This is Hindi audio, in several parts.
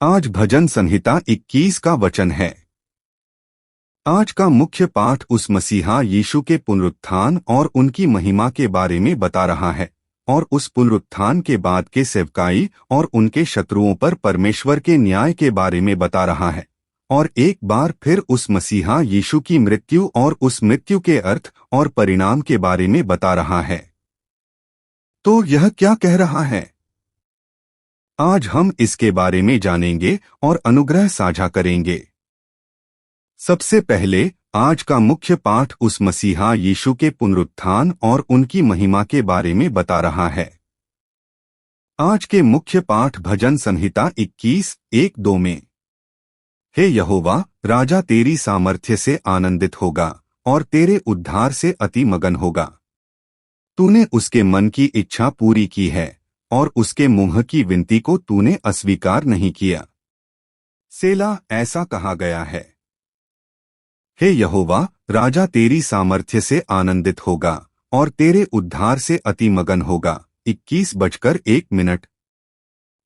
आज भजन संहिता 21 का वचन है। आज का मुख्य पाठ उस मसीहा यीशु के पुनरुत्थान और उनकी महिमा के बारे में बता रहा है और उस पुनरुत्थान के बाद के सेवकाई और उनके शत्रुओं पर परमेश्वर के न्याय के बारे में बता रहा है और एक बार फिर उस मसीहा यीशु की मृत्यु और उस मृत्यु के अर्थ और परिणाम के बारे में बता रहा है। तो यह क्या कह रहा है? आज हम इसके बारे में जानेंगे और अनुग्रह साझा करेंगे। सबसे पहले आज का मुख्य पाठ उस मसीहा यीशु के पुनरुत्थान और उनकी महिमा के बारे में बता रहा है। आज के मुख्य पाठ भजन संहिता 21:1-2 में, हे यहोवा, राजा तेरी सामर्थ्य से आनंदित होगा और तेरे उद्धार से अति मगन होगा। तूने उसके मन की इच्छा पूरी की है और उसके मुंह की विनती को तूने अस्वीकार नहीं किया। सेला, ऐसा कहा गया है। हे यहोवा, राजा तेरी सामर्थ्य से आनंदित होगा और तेरे उद्धार से अति मगन होगा। 21:1।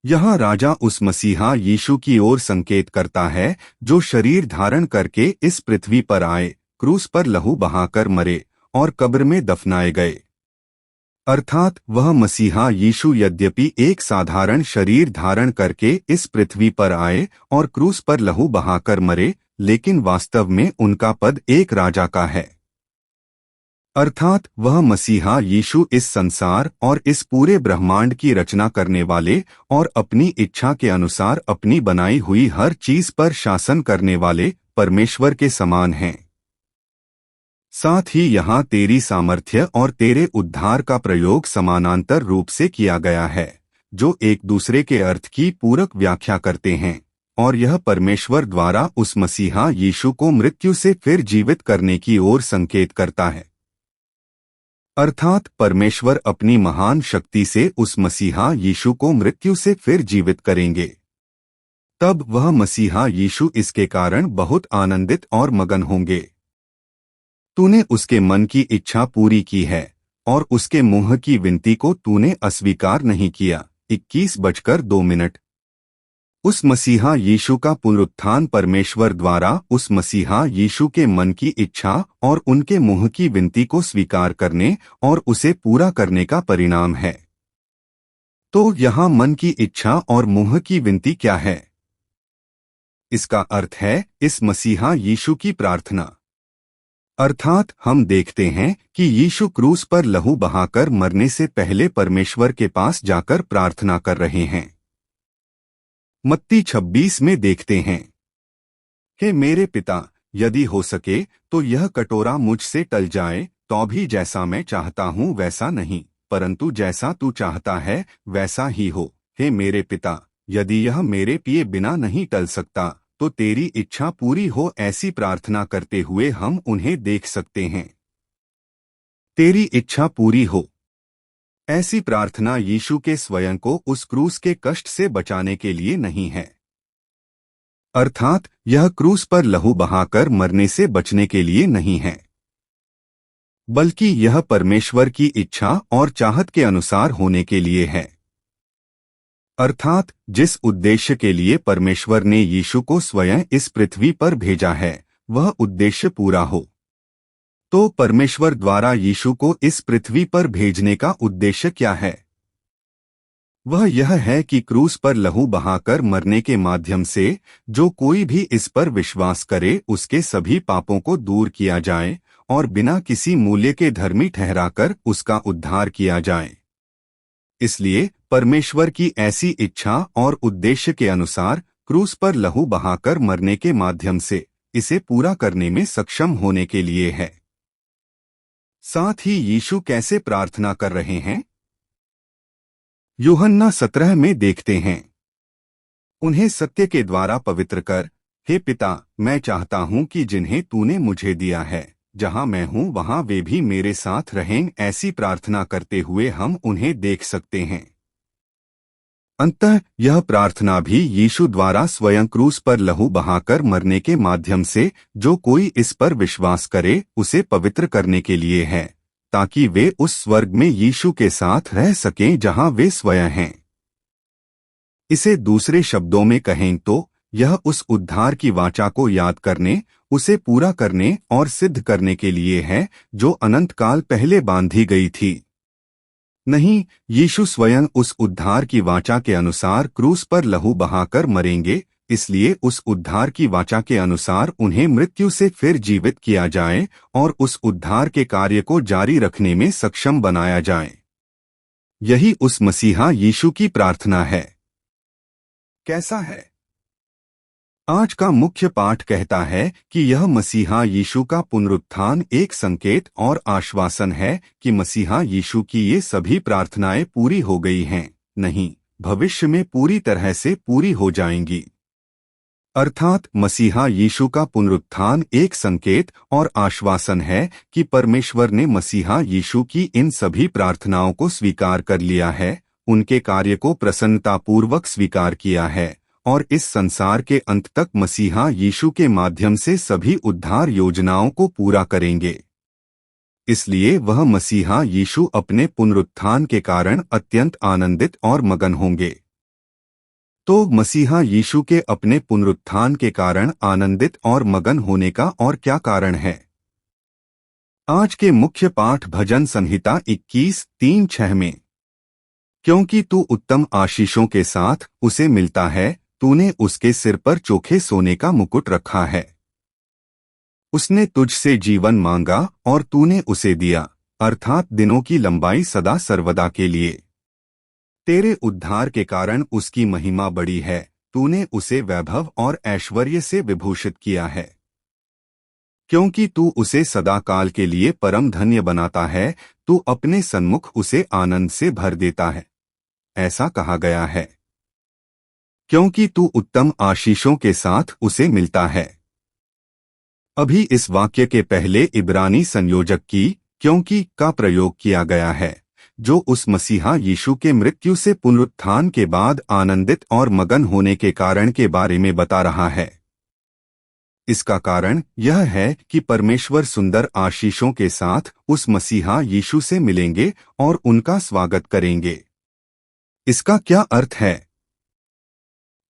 यहाँ राजा उस मसीहा यीशु की ओर संकेत करता है जो शरीर धारण करके इस पृथ्वी पर आए, क्रूस पर लहू बहाकर मरे और कब्र में दफनाए गए। अर्थात वह मसीहा यीशु यद्यपि एक साधारण शरीर धारण करके इस पृथ्वी पर आए और क्रूस पर लहू बहाकर मरे, लेकिन वास्तव में उनका पद एक राजा का है। अर्थात वह मसीहा यीशु इस संसार और इस पूरे ब्रह्मांड की रचना करने वाले और अपनी इच्छा के अनुसार अपनी बनाई हुई हर चीज पर शासन करने वाले परमेश्वर के समान हैं। साथ ही यहाँ तेरी सामर्थ्य और तेरे उद्धार का प्रयोग समानांतर रूप से किया गया है, जो एक दूसरे के अर्थ की पूरक व्याख्या करते हैं, और यह परमेश्वर द्वारा उस मसीहा यीशु को मृत्यु से फिर जीवित करने की ओर संकेत करता है। अर्थात परमेश्वर अपनी महान शक्ति से उस मसीहा यीशु को मृत्यु से फिर जीवित करेंगे। तब वह मसीहा यीशु इसके कारण बहुत आनंदित और मगन होंगे। तूने उसके मन की इच्छा पूरी की है और उसके मुंह की विनती को तूने अस्वीकार नहीं किया। 21:2। उस मसीहा यीशु का पुनरुत्थान परमेश्वर द्वारा उस मसीहा यीशु के मन की इच्छा और उनके मुंह की विनती को स्वीकार करने और उसे पूरा करने का परिणाम है। तो यहाँ मन की इच्छा और मुंह की विनती क्या है? इसका अर्थ है इस मसीहा यीशु की प्रार्थना। अर्थात हम देखते हैं कि यीशु क्रूस पर लहू बहाकर मरने से पहले परमेश्वर के पास जाकर प्रार्थना कर रहे हैं। मत्ती 26 में देखते हैं, हे मेरे पिता, यदि हो सके तो यह कटोरा मुझसे टल जाए, तो भी जैसा मैं चाहता हूँ वैसा नहीं, परंतु जैसा तू चाहता है वैसा ही हो। हे मेरे पिता, यदि यह मेरे पिए बिना नहीं टल सकता तो तेरी इच्छा पूरी हो, ऐसी प्रार्थना करते हुए हम उन्हें देख सकते हैं। तेरी इच्छा पूरी हो, ऐसी प्रार्थना यीशु के स्वयं को उस क्रूस के कष्ट से बचाने के लिए नहीं है। अर्थात यह क्रूस पर लहू बहाकर मरने से बचने के लिए नहीं है, बल्कि यह परमेश्वर की इच्छा और चाहत के अनुसार होने के लिए है। अर्थात जिस उद्देश्य के लिए परमेश्वर ने यीशु को स्वयं इस पृथ्वी पर भेजा है, वह उद्देश्य पूरा हो। तो परमेश्वर द्वारा यीशु को इस पृथ्वी पर भेजने का उद्देश्य क्या है? वह यह है कि क्रूस पर लहू बहाकर मरने के माध्यम से जो कोई भी इस पर विश्वास करे, उसके सभी पापों को दूर किया जाए और बिना किसी मूल्य के धर्मी ठहराकर उसका उद्धार किया जाए। इसलिए परमेश्वर की ऐसी इच्छा और उद्देश्य के अनुसार क्रूस पर लहू बहाकर मरने के माध्यम से इसे पूरा करने में सक्षम होने के लिए है। साथ ही यीशु कैसे प्रार्थना कर रहे हैं? यूहन्ना 17 में देखते हैं, उन्हें सत्य के द्वारा पवित्र कर, हे पिता, मैं चाहता हूं कि जिन्हें तूने मुझे दिया है, जहां मैं हूं वहां वे भी मेरे साथ रहें। ऐसी प्रार्थना करते हुए हम उन्हें देख सकते हैं। अंततः यह प्रार्थना भी यीशु द्वारा स्वयं क्रूस पर लहू बहाकर मरने के माध्यम से जो कोई इस पर विश्वास करे उसे पवित्र करने के लिए है, ताकि वे उस स्वर्ग में यीशु के साथ रह सकें जहां वे स्वयं हैं। इसे दूसरे शब्दों में कहें तो यह उस उद्धार की वाचा को याद करने, उसे पूरा करने और सिद्ध करने के लिए है जो अनंत काल पहले बांधी गई थी। नहीं, यीशु स्वयं उस उद्धार की वाचा के अनुसार क्रूस पर लहू बहाकर मरेंगे, इसलिए उस उद्धार की वाचा के अनुसार उन्हें मृत्यु से फिर जीवित किया जाए और उस उद्धार के कार्य को जारी रखने में सक्षम बनाया जाए। यही उस मसीहा यीशु की प्रार्थना है। कैसा है? आज का मुख्य पाठ कहता है कि यह मसीहा यीशु का पुनरुत्थान एक संकेत और आश्वासन है कि मसीहा यीशु की ये सभी प्रार्थनाएं पूरी हो गई हैं, नहीं, भविष्य में पूरी तरह से पूरी हो जाएंगी। अर्थात मसीहा यीशु का पुनरुत्थान एक संकेत और आश्वासन है कि परमेश्वर ने मसीहा यीशु की इन सभी प्रार्थनाओं को स्वीकार कर लिया है, उनके कार्य को प्रसन्नतापूर्वक स्वीकार किया है और इस संसार के अंत तक मसीहा यीशु के माध्यम से सभी उद्धार योजनाओं को पूरा करेंगे। इसलिए वह मसीहा यीशु अपने पुनरुत्थान के कारण अत्यंत आनंदित और मगन होंगे। तो मसीहा यीशु के अपने पुनरुत्थान के कारण आनंदित और मगन होने का और क्या कारण है? आज के मुख्य पाठ भजन संहिता 21:3-6 में, क्योंकि तू उत्तम आशीषों के साथ उसे मिलता है, तूने उसके सिर पर चोखे सोने का मुकुट रखा है। उसने तुझसे जीवन मांगा और तूने उसे दिया, अर्थात दिनों की लंबाई सदा सर्वदा के लिए। तेरे उद्धार के कारण उसकी महिमा बड़ी है, तूने उसे वैभव और ऐश्वर्य से विभूषित किया है। क्योंकि तू उसे सदा काल के लिए परम धन्य बनाता है, तू अपने सन्मुख उसे आनंद से भर देता है। ऐसा कहा गया है, क्योंकि तू उत्तम आशीषों के साथ उसे मिलता है। अभी इस वाक्य के पहले इब्रानी संयोजक की क्योंकि का प्रयोग किया गया है, जो उस मसीहा यीशु के मृत्यु से पुनरुत्थान के बाद आनंदित और मगन होने के कारण के बारे में बता रहा है। इसका कारण यह है कि परमेश्वर सुंदर आशीषों के साथ उस मसीहा यीशु से मिलेंगे और उनका स्वागत करेंगे। इसका क्या अर्थ है?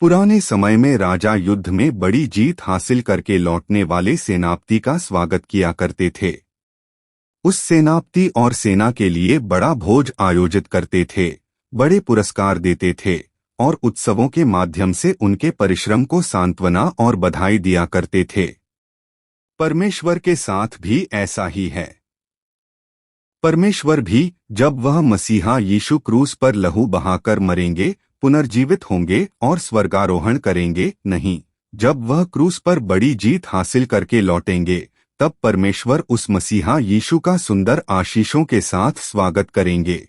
पुराने समय में राजा युद्ध में बड़ी जीत हासिल करके लौटने वाले सेनापति का स्वागत किया करते थे। उस सेनापति और सेना के लिए बड़ा भोज आयोजित करते थे, बड़े पुरस्कार देते थे और उत्सवों के माध्यम से उनके परिश्रम को सांत्वना और बधाई दिया करते थे। परमेश्वर के साथ भी ऐसा ही है। परमेश्वर भी जब वह मसीहा यीशु क्रूस पर लहू बहाकर मरेंगे, पुनर्जीवित होंगे और स्वर्गारोहण करेंगे, नहीं, जब वह क्रूस पर बड़ी जीत हासिल करके लौटेंगे, तब परमेश्वर उस मसीहा यीशु का सुंदर आशीषों के साथ स्वागत करेंगे।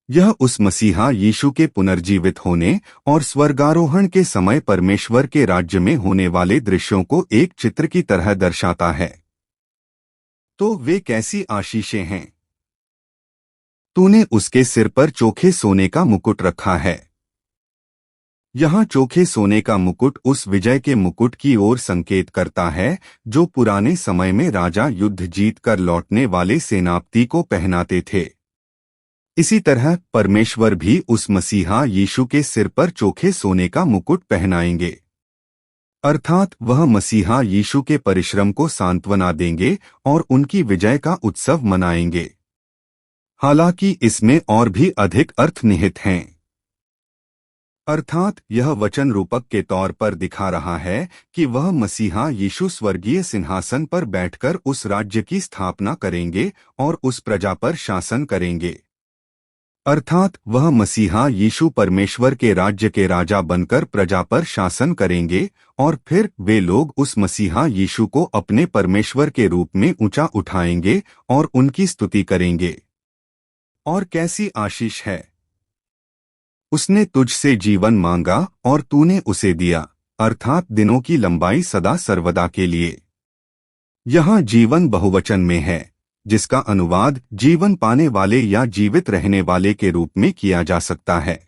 यह उस मसीहा यीशु के पुनर्जीवित होने और स्वर्गारोहण के समय परमेश्वर के राज्य में होने वाले दृश्यों को एक चित्र की तरह दर्शाता है। तो वे कैसी आशीषें हैं? तूने उसके सिर पर चोखे सोने का मुकुट रखा है। यहाँ चोखे सोने का मुकुट उस विजय के मुकुट की ओर संकेत करता है जो पुराने समय में राजा युद्ध जीत कर लौटने वाले सेनापति को पहनाते थे। इसी तरह परमेश्वर भी उस मसीहा यीशु के सिर पर चोखे सोने का मुकुट पहनाएंगे, अर्थात वह मसीहा यीशु के परिश्रम को सांत्वना देंगे और उनकी विजय का उत्सव मनाएंगे। हालांकि इसमें और भी अधिक अर्थ निहित हैं। अर्थात यह वचन रूपक के तौर पर दिखा रहा है कि वह मसीहा यीशु स्वर्गीय सिंहासन पर बैठकर उस राज्य की स्थापना करेंगे और उस प्रजा पर शासन करेंगे। अर्थात वह मसीहा यीशु परमेश्वर के राज्य के राजा बनकर प्रजा पर शासन करेंगे और फिर वे लोग उस मसीहा यीशु को अपने परमेश्वर के रूप में ऊंचा उठाएंगे और उनकी स्तुति करेंगे। और कैसी आशीष है! उसने तुझसे जीवन मांगा और तूने उसे दिया, अर्थात दिनों की लंबाई सदा सर्वदा के लिए। यहाँ जीवन बहुवचन में है, जिसका अनुवाद जीवन पाने वाले या जीवित रहने वाले के रूप में किया जा सकता है।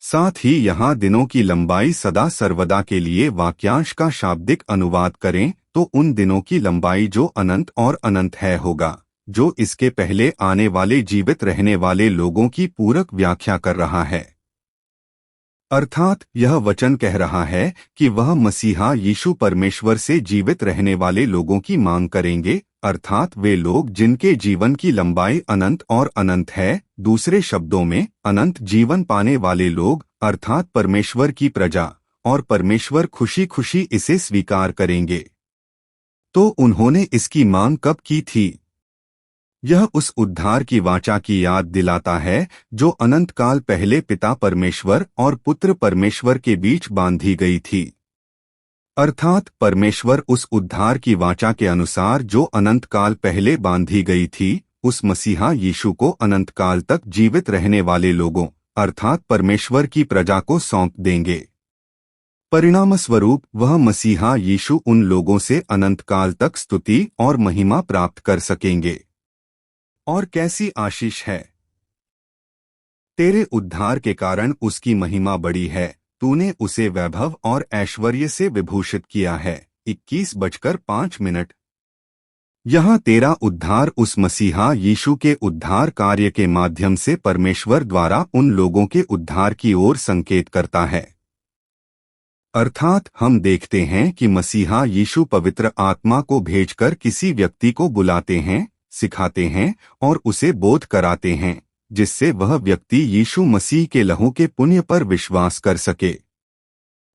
साथ ही यहाँ दिनों की लंबाई सदा सर्वदा के लिए वाक्यांश का शाब्दिक अनुवाद करें तो उन दिनों की लंबाई जो अनंत और अनंत है होगा, जो इसके पहले आने वाले जीवित रहने वाले लोगों की पूरक व्याख्या कर रहा है। अर्थात यह वचन कह रहा है कि वह मसीहा यीशु परमेश्वर से जीवित रहने वाले लोगों की मांग करेंगे, अर्थात वे लोग जिनके जीवन की लंबाई अनंत और अनंत है, दूसरे शब्दों में अनंत जीवन पाने वाले लोग, अर्थात परमेश्वर की प्रजा, और परमेश्वर खुशी खुशी इसे स्वीकार करेंगे। तो उन्होंने इसकी मांग कब की थी? यह उस उद्धार की वाचा की याद दिलाता है जो अनंत काल पहले पिता परमेश्वर और पुत्र परमेश्वर के बीच बांधी गई थी। अर्थात परमेश्वर उस उद्धार की वाचा के अनुसार जो अनंत काल पहले बांधी गई थी, उस मसीहा यीशु को अनंत काल तक जीवित रहने वाले लोगों, अर्थात परमेश्वर की प्रजा को सौंप देंगे। परिणामस्वरूप वह मसीहा यीशु उन लोगों से अनंत काल तक स्तुति और महिमा प्राप्त कर सकेंगे। और कैसी आशीष है! तेरे उद्धार के कारण उसकी महिमा बड़ी है, तूने उसे वैभव और ऐश्वर्य से विभूषित किया है। 21:05। यहाँ तेरा उद्धार उस मसीहा यीशु के उद्धार कार्य के माध्यम से परमेश्वर द्वारा उन लोगों के उद्धार की ओर संकेत करता है। अर्थात हम देखते हैं कि मसीहा यीशु पवित्र आत्मा को भेजकर किसी व्यक्ति को बुलाते हैं, सिखाते हैं और उसे बोध कराते हैं, जिससे वह व्यक्ति यीशु मसीह के लहू के पुण्य पर विश्वास कर सके।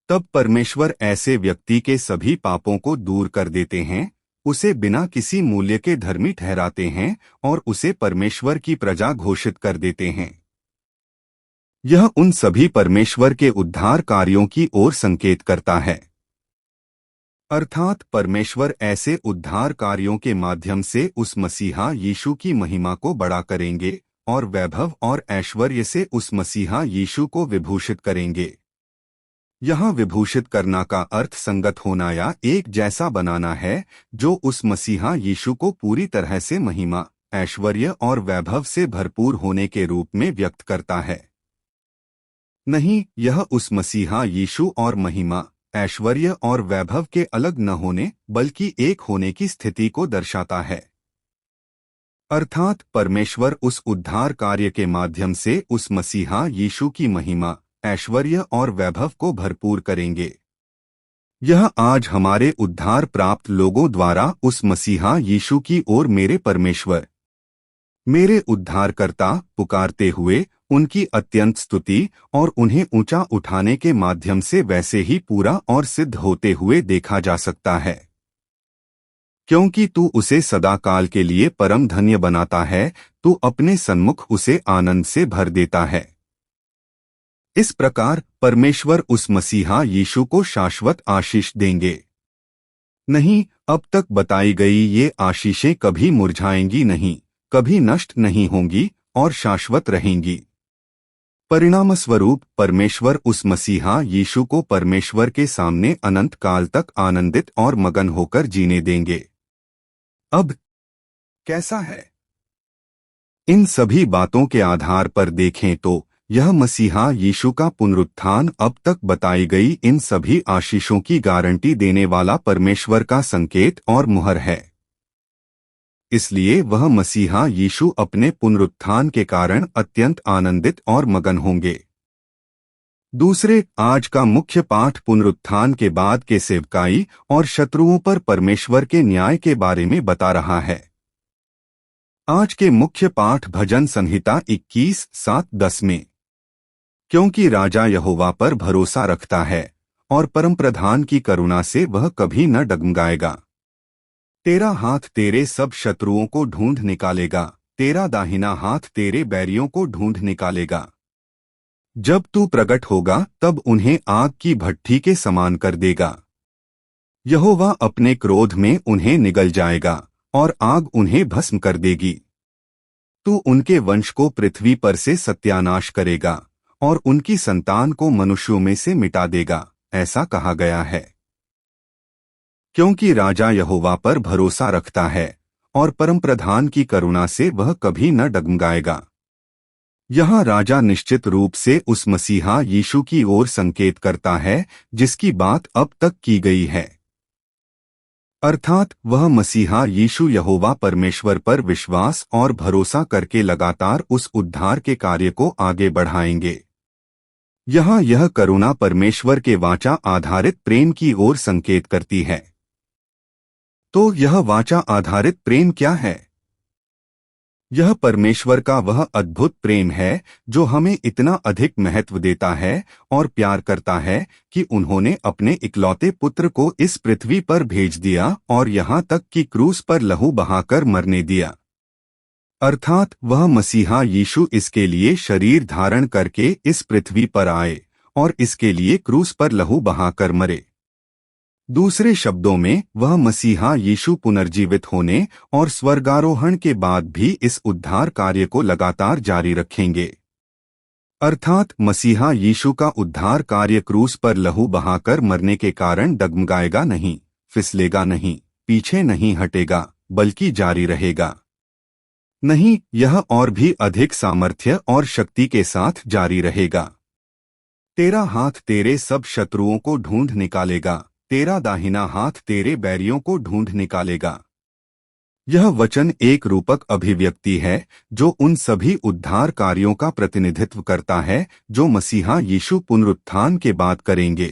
तब परमेश्वर ऐसे व्यक्ति के सभी पापों को दूर कर देते हैं, उसे बिना किसी मूल्य के धर्मी ठहराते हैं और उसे परमेश्वर की प्रजा घोषित कर देते हैं। यह उन सभी परमेश्वर के उद्धार कार्यों की ओर संकेत करता है। अर्थात परमेश्वर ऐसे उद्धार कार्यों के माध्यम से उस मसीहा यीशु की महिमा को बड़ा करेंगे और वैभव और ऐश्वर्य से उस मसीहा यीशु को विभूषित करेंगे। यहाँ विभूषित करना का अर्थ संगत होना या एक जैसा बनाना है, जो उस मसीहा यीशु को पूरी तरह से महिमा, ऐश्वर्य और वैभव से भरपूर होने के रूप में व्यक्त करता है। नहीं, यह उस मसीहा यीशु और महिमा, ऐश्वर्य और वैभव के अलग न होने बल्कि एक होने की स्थिति को दर्शाता है। अर्थात परमेश्वर उस उद्धार कार्य के माध्यम से उस मसीहा यीशु की महिमा, ऐश्वर्य और वैभव को भरपूर करेंगे। यह आज हमारे उद्धार प्राप्त लोगों द्वारा उस मसीहा यीशु की ओर मेरे परमेश्वर, मेरे उद्धारकर्ता पुकारते हुए उनकी अत्यंत स्तुति और उन्हें ऊंचा उठाने के माध्यम से वैसे ही पूरा और सिद्ध होते हुए देखा जा सकता है। क्योंकि तू उसे सदाकाल के लिए परम धन्य बनाता है, तू अपने सन्मुख उसे आनंद से भर देता है। इस प्रकार परमेश्वर उस मसीहा यीशु को शाश्वत आशीष देंगे। नहीं, अब तक बताई गई ये आशीषें कभी मुरझाएंगी नहीं, कभी नष्ट नहीं होंगी और शाश्वत रहेंगी। परिणामस्वरूप परमेश्वर उस मसीहा यीशु को परमेश्वर के सामने अनंत काल तक आनंदित और मगन होकर जीने देंगे। अब कैसा है? इन सभी बातों के आधार पर देखें तो यह मसीहा यीशु का पुनरुत्थान अब तक बताई गई इन सभी आशीषों की गारंटी देने वाला परमेश्वर का संकेत और मुहर है। इसलिए वह मसीहा यीशु अपने पुनरुत्थान के कारण अत्यंत आनंदित और मगन होंगे। दूसरे, आज का मुख्य पाठ पुनरुत्थान के बाद के सेवकाई और शत्रुओं पर परमेश्वर के न्याय के बारे में बता रहा है। आज के मुख्य पाठ भजन संहिता 21:7-10 में, क्योंकि राजा यहोवा पर भरोसा रखता है और परमप्रधान की करुणा से वह कभी न डगमगाएगा। तेरा हाथ तेरे सब शत्रुओं को ढूंढ निकालेगा, तेरा दाहिना हाथ तेरे बैरियों को ढूंढ निकालेगा। जब तू प्रकट होगा तब उन्हें आग की भट्ठी के समान कर देगा। यहोवा अपने क्रोध में उन्हें निगल जाएगा और आग उन्हें भस्म कर देगी। तू उनके वंश को पृथ्वी पर से सत्यानाश करेगा और उनकी संतान को मनुष्यों में से मिटा देगा, ऐसा कहा गया है। क्योंकि राजा यहोवा पर भरोसा रखता है और परमप्रधान की करुणा से वह कभी न डगमगाएगा। यहाँ राजा निश्चित रूप से उस मसीहा यीशु की ओर संकेत करता है जिसकी बात अब तक की गई है। अर्थात वह मसीहा यीशु यहोवा परमेश्वर पर विश्वास और भरोसा करके लगातार उस उद्धार के कार्य को आगे बढ़ाएंगे। यहाँ यह करुणा परमेश्वर के वाचा आधारित प्रेम की ओर संकेत करती है। तो यह वाचा आधारित प्रेम क्या है? यह परमेश्वर का वह अद्भुत प्रेम है जो हमें इतना अधिक महत्व देता है और प्यार करता है कि उन्होंने अपने इकलौते पुत्र को इस पृथ्वी पर भेज दिया और यहाँ तक कि क्रूस पर लहू बहाकर मरने दिया। अर्थात वह मसीहा यीशु इसके लिए शरीर धारण करके इस पृथ्वी पर आए और इसके लिए क्रूस पर लहू बहाकर मरे। दूसरे शब्दों में वह मसीहा यीशु पुनर्जीवित होने और स्वर्गारोहण के बाद भी इस उद्धार कार्य को लगातार जारी रखेंगे। अर्थात मसीहा यीशु का उद्धार कार्य क्रूस पर लहू बहाकर मरने के कारण डगमगाएगा नहीं, फिसलेगा नहीं, पीछे नहीं हटेगा, बल्कि जारी रहेगा। नहीं, यह और भी अधिक सामर्थ्य और शक्ति के साथ जारी रहेगा। तेरा हाथ तेरे सब शत्रुओं को ढूंढ निकालेगा, तेरा दाहिना हाथ तेरे बैरियों को ढूंढ निकालेगा। यह वचन एक रूपक अभिव्यक्ति है जो उन सभी उद्धार कार्यों का प्रतिनिधित्व करता है जो मसीहा यीशु पुनरुत्थान के बाद करेंगे।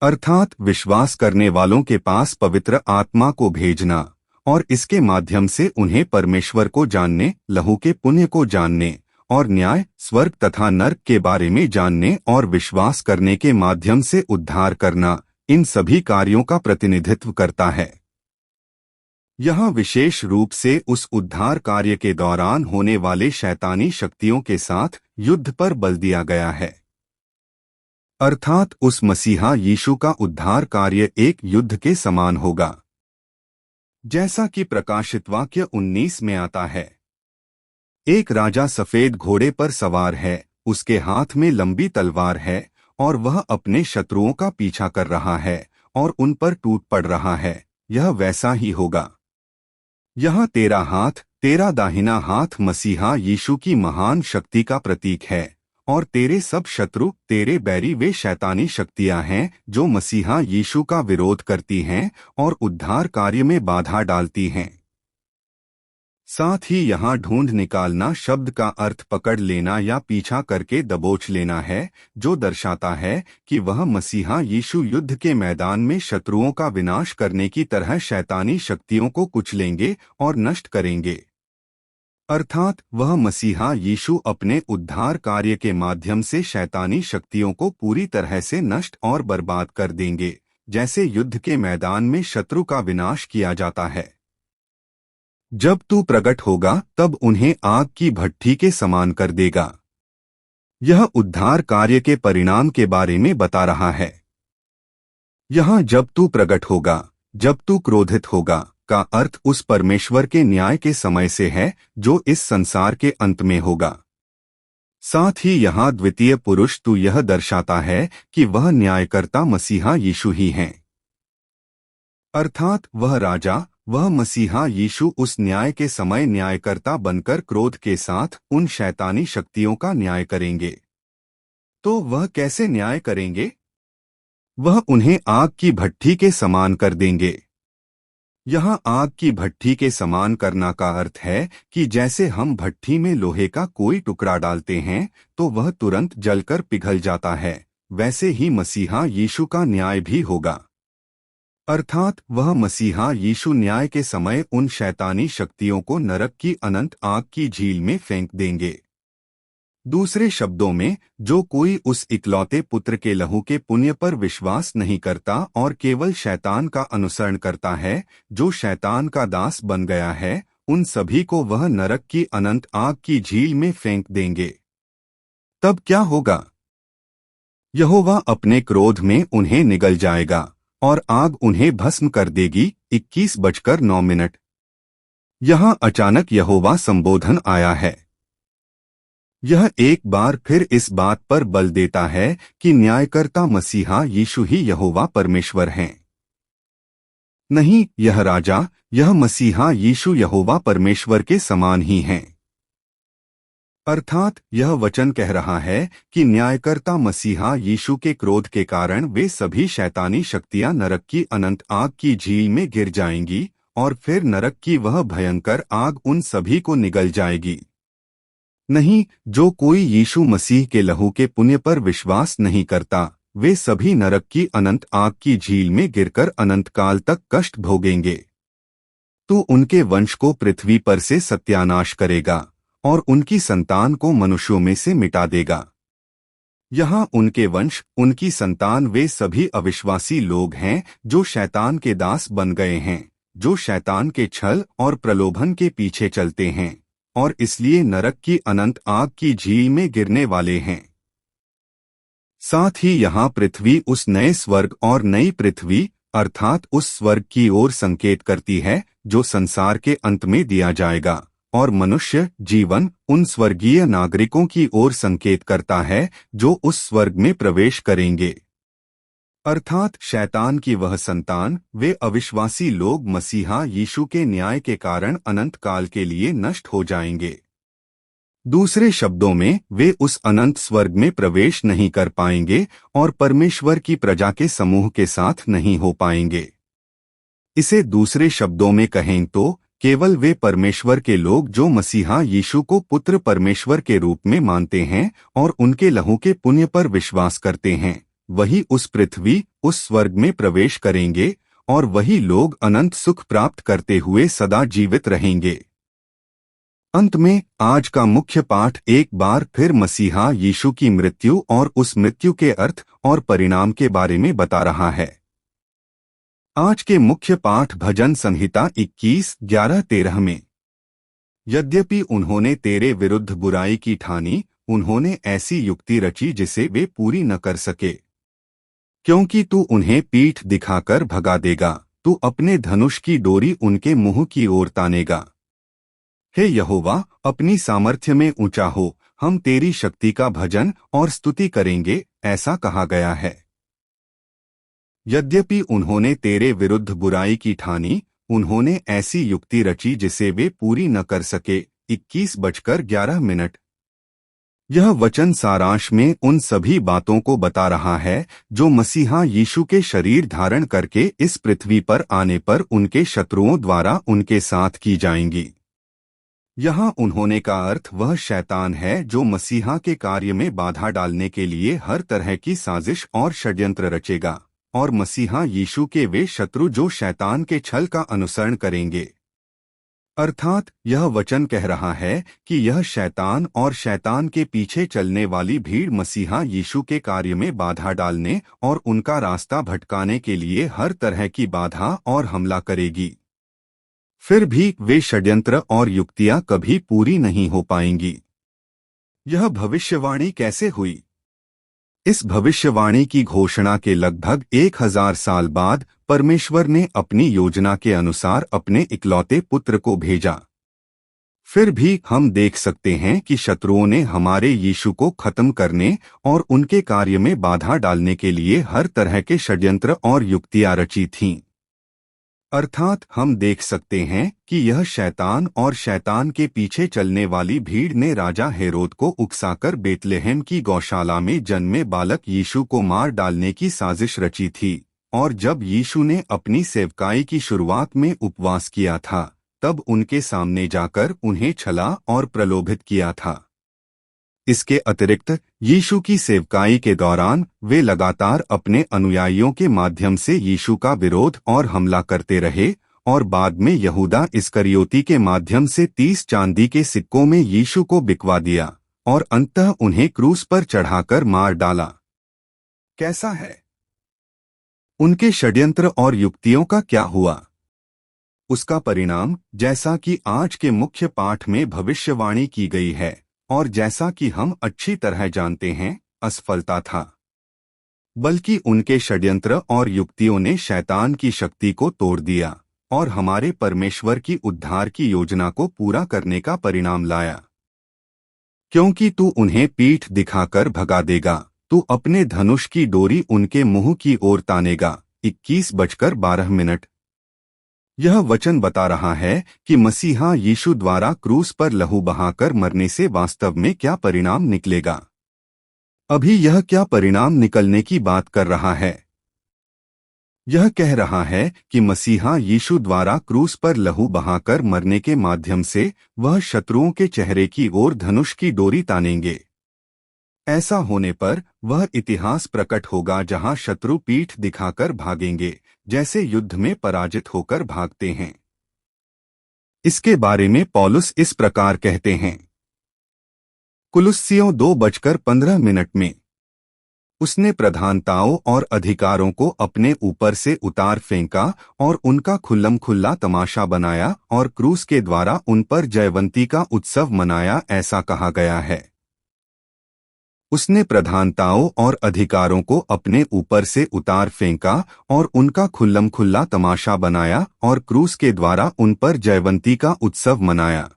अर्थात विश्वास करने वालों के पास पवित्र आत्मा को भेजना और इसके माध्यम से उन्हें परमेश्वर को जानने, लहू के पुण्य को जानने और न्याय, स्वर्ग तथा नर्क के बारे में जानने और विश्वास करने के माध्यम से उद्धार करना, इन सभी कार्यों का प्रतिनिधित्व करता है। यह विशेष रूप से उस उद्धार कार्य के दौरान होने वाले शैतानी शक्तियों के साथ युद्ध पर बल दिया गया है। अर्थात उस मसीहा यीशु का उद्धार कार्य एक युद्ध के समान होगा। जैसा कि प्रकाशित वाक्य 19 में आता है, एक राजा सफेद घोड़े पर सवार है, उसके हाथ में लंबी तलवार है और वह अपने शत्रुओं का पीछा कर रहा है और उन पर टूट पड़ रहा है। यह वैसा ही होगा। यह तेरा हाथ, तेरा दाहिना हाथ मसीहा यीशु की महान शक्ति का प्रतीक है और तेरे सब शत्रु, तेरे बैरी वे शैतानी शक्तियां हैं जो मसीहा यीशु का विरोध करती हैं और उद्धार कार्य में बाधा डालती हैं। साथ ही यहाँ ढूंढ निकालना शब्द का अर्थ पकड़ लेना या पीछा करके दबोच लेना है, जो दर्शाता है कि वह मसीहा यीशु युद्ध के मैदान में शत्रुओं का विनाश करने की तरह शैतानी शक्तियों को कुचलेंगे और नष्ट करेंगे। अर्थात वह मसीहा यीशु अपने उद्धार कार्य के माध्यम से शैतानी शक्तियों को पूरी तरह से नष्ट और बर्बाद कर देंगे, जैसे युद्ध के मैदान में शत्रु का विनाश किया जाता है। जब तू प्रकट होगा तब उन्हें आग की भट्ठी के समान कर देगा। यह उद्धार कार्य के परिणाम के बारे में बता रहा है। यहाँ जब तू प्रकट होगा, जब तू क्रोधित होगा का अर्थ उस परमेश्वर के न्याय के समय से है जो इस संसार के अंत में होगा। साथ ही यहाँ द्वितीय पुरुष तू यह दर्शाता है कि वह न्यायकर्ता मसीहा यीशु ही हैं। अर्थात वह राजा, वह मसीहा यीशु उस न्याय के समय न्यायकर्ता बनकर क्रोध के साथ उन शैतानी शक्तियों का न्याय करेंगे। तो वह कैसे न्याय करेंगे? वह उन्हें आग की भट्ठी के समान कर देंगे। यहाँ आग की भट्ठी के समान करना का अर्थ है कि जैसे हम भट्ठी में लोहे का कोई टुकड़ा डालते हैं तो वह तुरंत जलकर पिघल जाता है, वैसे ही मसीहा यीशु का न्याय भी होगा। अर्थात वह मसीहा यीशु न्याय के समय उन शैतानी शक्तियों को नरक की अनंत आग की झील में फेंक देंगे। दूसरे शब्दों में, जो कोई उस इकलौते पुत्र के लहू के पुण्य पर विश्वास नहीं करता और केवल शैतान का अनुसरण करता है, जो शैतान का दास बन गया है, उन सभी को वह नरक की अनंत आग की झील में फेंक देंगे। तब क्या होगा? यहोवा अपने क्रोध में उन्हें निगल जाएगा और आग उन्हें भस्म कर देगी। 21:09। यहाँ अचानक यहोवा संबोधन आया है। यह एक बार फिर इस बात पर बल देता है कि न्यायकर्ता मसीहा यीशु ही यहोवा परमेश्वर हैं। नहीं, यह राजा, यह मसीहा यीशु यहोवा परमेश्वर के समान ही हैं। अर्थात यह वचन कह रहा है कि न्यायकर्ता मसीहा यीशु के क्रोध के कारण वे सभी शैतानी शक्तियां नरक की अनंत आग की झील में गिर जाएंगी और फिर नरक की वह भयंकर आग उन सभी को निगल जाएगी। नहीं, जो कोई यीशु मसीह के लहू के पुण्य पर विश्वास नहीं करता, वे सभी नरक की अनंत आग की झील में गिरकर अनंत काल तक कष्ट भोगेंगे। तू उनके वंश को पृथ्वी पर से सत्यानाश करेगा और उनकी संतान को मनुष्यों में से मिटा देगा। यहाँ उनके वंश, उनकी संतान वे सभी अविश्वासी लोग हैं जो शैतान के दास बन गए हैं, जो शैतान के छल और प्रलोभन के पीछे चलते हैं और इसलिए नरक की अनंत आग की झील में गिरने वाले हैं। साथ ही यहाँ पृथ्वी उस नए स्वर्ग और नई पृथ्वी अर्थात उस स्वर्ग की ओर संकेत करती है जो संसार के अंत में दिया जाएगा, और मनुष्य जीवन उन स्वर्गीय नागरिकों की ओर संकेत करता है जो उस स्वर्ग में प्रवेश करेंगे। अर्थात शैतान की वह संतान, वे अविश्वासी लोग मसीहा यीशु के न्याय के कारण अनंत काल के लिए नष्ट हो जाएंगे। दूसरे शब्दों में, वे उस अनंत स्वर्ग में प्रवेश नहीं कर पाएंगे और परमेश्वर की प्रजा के समूह के साथ नहीं हो पाएंगे। इसे दूसरे शब्दों में कहें तो केवल वे परमेश्वर के लोग जो मसीहा यीशु को पुत्र परमेश्वर के रूप में मानते हैं और उनके लहू के पुण्य पर विश्वास करते हैं, वही उस पृथ्वी, उस स्वर्ग में प्रवेश करेंगे और वही लोग अनंत सुख प्राप्त करते हुए सदा जीवित रहेंगे। अंत में आज का मुख्य पाठ एक बार फिर मसीहा यीशु की मृत्यु और उस मृत्यु के अर्थ और परिणाम के बारे में बता रहा है। आज के मुख्य पाठ भजन संहिता 21:11-13 में, यद्यपि उन्होंने तेरे विरुद्ध बुराई की ठानी, उन्होंने ऐसी युक्ति रची जिसे वे पूरी न कर सके। क्योंकि तू उन्हें पीठ दिखाकर भगा देगा, तू अपने धनुष की डोरी उनके मुंह की ओर तानेगा। हे यहोवा, अपनी सामर्थ्य में ऊंचा हो, हम तेरी शक्ति का भजन और स्तुति करेंगे, ऐसा कहा गया है। यद्यपि उन्होंने तेरे विरुद्ध बुराई की ठानी, उन्होंने ऐसी युक्ति रची जिसे वे पूरी न कर सके। 21:11। यह वचन सारांश में उन सभी बातों को बता रहा है जो मसीहा यीशु के शरीर धारण करके इस पृथ्वी पर आने पर उनके शत्रुओं द्वारा उनके साथ की जाएंगी। यहाँ उन्होंने का अर्थ वह शैतान है जो मसीहा के कार्य में बाधा डालने के लिए हर तरह की साजिश और षड्यंत्र रचेगा, और मसीहा यीशु के वे शत्रु जो शैतान के छल का अनुसरण करेंगे। अर्थात यह वचन कह रहा है कि यह शैतान और शैतान के पीछे चलने वाली भीड़ मसीहा यीशु के कार्य में बाधा डालने और उनका रास्ता भटकाने के लिए हर तरह की बाधा और हमला करेगी। फिर भी वे षड्यंत्र और युक्तियां कभी पूरी नहीं हो पाएंगी। यह भविष्यवाणी कैसे हुई? इस भविष्यवाणी की घोषणा के लगभग 1000 साल बाद परमेश्वर ने अपनी योजना के अनुसार अपने इकलौते पुत्र को भेजा। फिर भी हम देख सकते हैं कि शत्रुओं ने हमारे यीशु को खत्म करने और उनके कार्य में बाधा डालने के लिए हर तरह के षड्यंत्र और युक्तियां रची थीं। अर्थात हम देख सकते हैं कि यह शैतान और शैतान के पीछे चलने वाली भीड़ ने राजा हेरोद को उकसाकर बेतलेहम की गौशाला में जन्मे बालक यीशु को मार डालने की साजिश रची थी, और जब यीशु ने अपनी सेवकाई की शुरुआत में उपवास किया था, तब उनके सामने जाकर उन्हें छला और प्रलोभित किया था। इसके अतिरिक्त यीशु की सेवकाई के दौरान वे लगातार अपने अनुयायियों के माध्यम से यीशु का विरोध और हमला करते रहे, और बाद में यहूदा इस्करियोती के माध्यम से 30 चांदी के सिक्कों में यीशु को बिकवा दिया और अंततः उन्हें क्रूस पर चढ़ाकर मार डाला। कैसा है? उनके षड्यंत्र और युक्तियों का क्या हुआ? उसका परिणाम, जैसा कि आज के मुख्य पाठ में भविष्यवाणी की गई है और जैसा कि हम अच्छी तरह जानते हैं, असफलता था। बल्कि उनके षड्यंत्र और युक्तियों ने शैतान की शक्ति को तोड़ दिया और हमारे परमेश्वर की उद्धार की योजना को पूरा करने का परिणाम लाया। क्योंकि तू उन्हें पीठ दिखाकर भगा देगा, तू अपने धनुष की डोरी उनके मुंह की ओर तानेगा। 21:12। यह वचन बता रहा है कि मसीहा यीशु द्वारा क्रूस पर लहू बहाकर मरने से वास्तव में क्या परिणाम निकलेगा। अभी यह क्या परिणाम निकलने की बात कर रहा है? यह कह रहा है कि मसीहा यीशु द्वारा क्रूस पर लहू बहाकर मरने के माध्यम से वह शत्रुओं के चेहरे की ओर धनुष की डोरी तानेंगे। ऐसा होने पर वह इतिहास प्रकट होगा जहां शत्रु पीठ दिखाकर भागेंगे, जैसे युद्ध में पराजित होकर भागते हैं। इसके बारे में पौलुस इस प्रकार कहते हैं, कुलुस्सियों 2:15 में, उसने प्रधानताओं और अधिकारों को अपने ऊपर से उतार फेंका और उनका खुल्लम खुल्ला तमाशा बनाया और क्रूस के द्वारा उन पर जयवंती का उत्सव मनाया, ऐसा कहा गया है। उसने प्रधानताओं और अधिकारों को अपने ऊपर से उतार फेंका और उनका खुल्लम खुल्ला तमाशा बनाया और क्रूस के द्वारा उन पर जयवंती का उत्सव मनाया।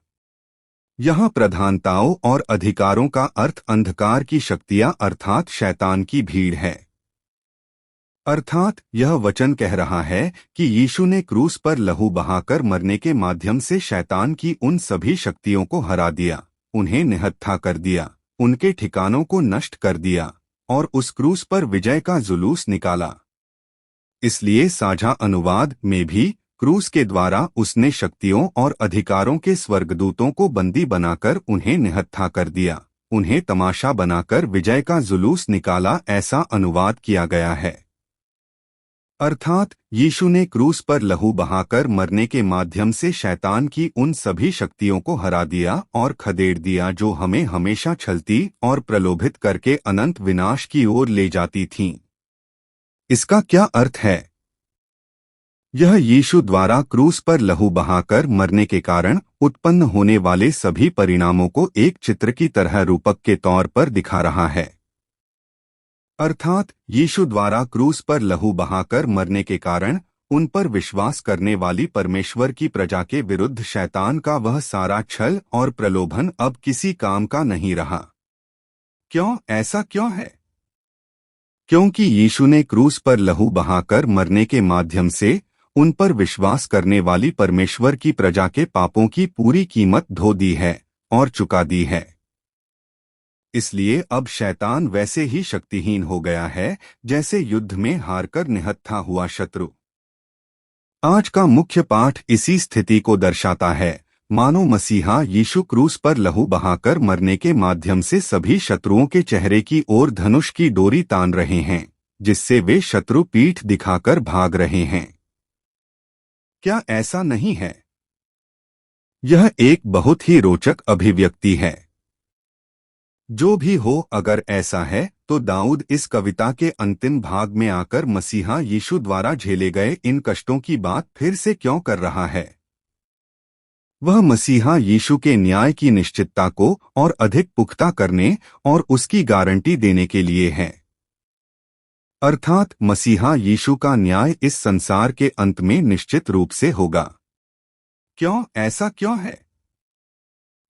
यहाँ प्रधानताओं और अधिकारों का अर्थ अंधकार की शक्तियां अर्थात शैतान की भीड़ है। अर्थात यह वचन कह रहा है कि यीशु ने क्रूस पर लहू बहाकर मरने के माध्यम से शैतान की उन सभी शक्तियों को हरा दिया, उन्हें निहत्था कर दिया, उनके ठिकानों को नष्ट कर दिया और उस क्रूस पर विजय का जुलूस निकाला। इसलिए साझा अनुवाद में भी क्रूस के द्वारा उसने शक्तियों और अधिकारों के स्वर्गदूतों को बंदी बनाकर उन्हें निहत्था कर दिया, उन्हें तमाशा बनाकर विजय का जुलूस निकाला, ऐसा अनुवाद किया गया है। अर्थात यीशु ने क्रूस पर लहू बहाकर मरने के माध्यम से शैतान की उन सभी शक्तियों को हरा दिया और खदेड़ दिया जो हमें हमेशा छलती और प्रलोभित करके अनंत विनाश की ओर ले जाती थीं। इसका क्या अर्थ है? यह यीशु द्वारा क्रूस पर लहू बहाकर मरने के कारण उत्पन्न होने वाले सभी परिणामों को एक चित्र की तरह रूपक के तौर पर दिखा रहा है। अर्थात यीशु द्वारा क्रूस पर लहू बहाकर मरने के कारण उन पर विश्वास करने वाली परमेश्वर की प्रजा के विरुद्ध शैतान का वह सारा छल और प्रलोभन अब किसी काम का नहीं रहा। क्यों ऐसा क्यों है? क्योंकि यीशु ने क्रूस पर लहू बहाकर मरने के माध्यम से उन पर विश्वास करने वाली परमेश्वर की प्रजा के पापों की पूरी कीमत धो दी है और चुका दी है। इसलिए अब शैतान वैसे ही शक्तिहीन हो गया है जैसे युद्ध में हारकर निहत्था हुआ शत्रु। आज का मुख्य पाठ इसी स्थिति को दर्शाता है, मानो मसीहा यीशु क्रूस पर लहू बहाकर मरने के माध्यम से सभी शत्रुओं के चेहरे की ओर धनुष की डोरी तान रहे हैं, जिससे वे शत्रु पीठ दिखाकर भाग रहे हैं। क्या ऐसा नहीं है? यह एक बहुत ही रोचक अभिव्यक्ति है। जो भी हो, अगर ऐसा है तो दाऊद इस कविता के अंतिम भाग में आकर मसीहा यीशु द्वारा झेले गए इन कष्टों की बात फिर से क्यों कर रहा है? वह मसीहा यीशु के न्याय की निश्चितता को और अधिक पुख्ता करने और उसकी गारंटी देने के लिए है। अर्थात मसीहा यीशु का न्याय इस संसार के अंत में निश्चित रूप से होगा। क्यों ऐसा क्यों है?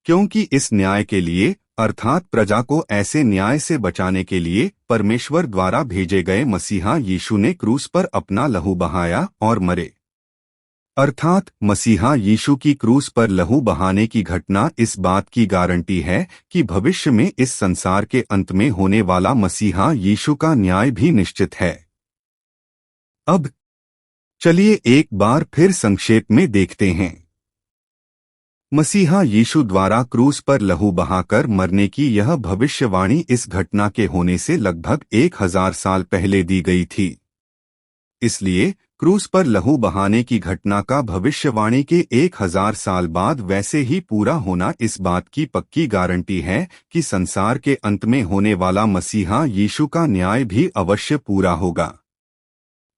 क्योंकि इस न्याय के लिए अर्थात प्रजा को ऐसे न्याय से बचाने के लिए परमेश्वर द्वारा भेजे गए मसीहा यीशु ने क्रूस पर अपना लहू बहाया और मरे। अर्थात मसीहा यीशु की क्रूस पर लहू बहाने की घटना इस बात की गारंटी है कि भविष्य में इस संसार के अंत में होने वाला मसीहा यीशु का न्याय भी निश्चित है। अब चलिए एक बार फिर संक्षेप में देखते हैं। मसीहा यीशु द्वारा क्रूस पर लहू बहाकर मरने की यह भविष्यवाणी इस घटना के होने से लगभग 1000 साल पहले दी गई थी। इसलिए क्रूस पर लहू बहाने की घटना का भविष्यवाणी के 1000 साल बाद वैसे ही पूरा होना इस बात की पक्की गारंटी है कि संसार के अंत में होने वाला मसीहा यीशु का न्याय भी अवश्य पूरा होगा।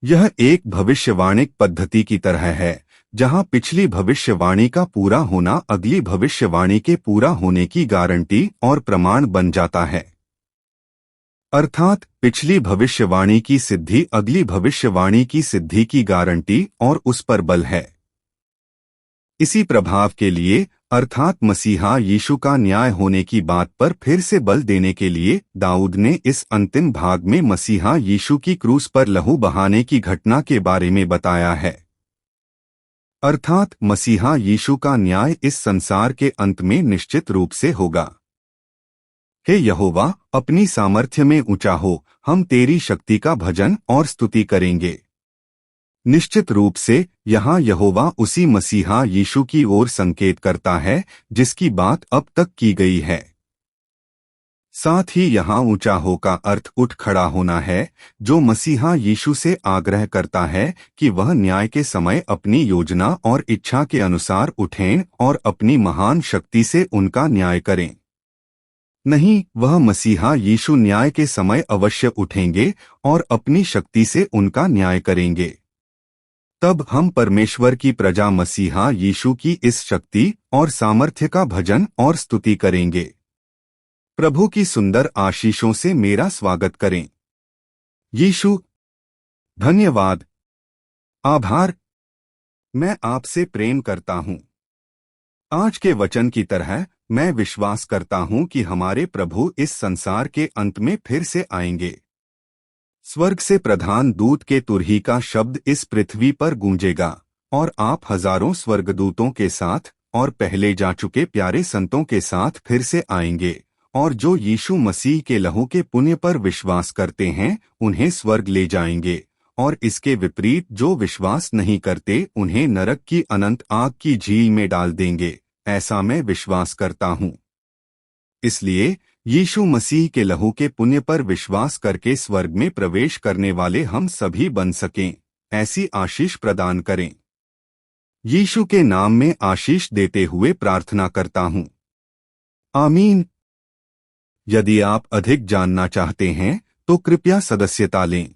यह एक भविष्यवाणिक पद्धति की तरह है, जहां पिछली भविष्यवाणी का पूरा होना अगली भविष्यवाणी के पूरा होने की गारंटी और प्रमाण बन जाता है। अर्थात पिछली भविष्यवाणी की सिद्धि अगली भविष्यवाणी की सिद्धि की गारंटी और उस पर बल है। इसी प्रभाव के लिए अर्थात मसीहा यीशु का न्याय होने की बात पर फिर से बल देने के लिए दाऊद ने इस अंतिम भाग में मसीहा यीशु की क्रूस पर लहू बहाने की घटना के बारे में बताया है। अर्थात मसीहा यीशु का न्याय इस संसार के अंत में निश्चित रूप से होगा। हे यहोवा, अपनी सामर्थ्य में ऊंचा हो, हम तेरी शक्ति का भजन और स्तुति करेंगे। निश्चित रूप से यहाँ यहोवा उसी मसीहा यीशु की ओर संकेत करता है जिसकी बात अब तक की गई है। साथ ही यहाँ ऊंचा हो का अर्थ उठ खड़ा होना है, जो मसीहा यीशु से आग्रह करता है कि वह न्याय के समय अपनी योजना और इच्छा के अनुसार उठें और अपनी महान शक्ति से उनका न्याय करें। नहीं, वह मसीहा यीशु न्याय के समय अवश्य उठेंगे और अपनी शक्ति से उनका न्याय करेंगे। तब हम परमेश्वर की प्रजा मसीहा यीशु की इस शक्ति और सामर्थ्य का भजन और स्तुति करेंगे। प्रभु की सुंदर आशीषों से मेरा स्वागत करें। यीशु, धन्यवाद, आभार, मैं आपसे प्रेम करता हूँ। आज के वचन की तरह मैं विश्वास करता हूँ कि हमारे प्रभु इस संसार के अंत में फिर से आएंगे। स्वर्ग से प्रधान दूत के तुरही का शब्द इस पृथ्वी पर गूंजेगा और आप हजारों स्वर्गदूतों के साथ और पहले जा चुके प्यारे संतों के साथ फिर से आएंगे, और जो यीशु मसीह के लहू के पुण्य पर विश्वास करते हैं उन्हें स्वर्ग ले जाएंगे, और इसके विपरीत जो विश्वास नहीं करते उन्हें नरक की अनंत आग की झील में डाल देंगे। ऐसा मैं विश्वास करता हूँ। इसलिए यीशु मसीह के लहू के पुण्य पर विश्वास करके स्वर्ग में प्रवेश करने वाले हम सभी बन सकें, ऐसी आशीष प्रदान करें। यीशु के नाम में आशीष देते हुए प्रार्थना करता हूँ, आमीन। यदि आप अधिक जानना चाहते हैं तो कृपया सदस्यता लें।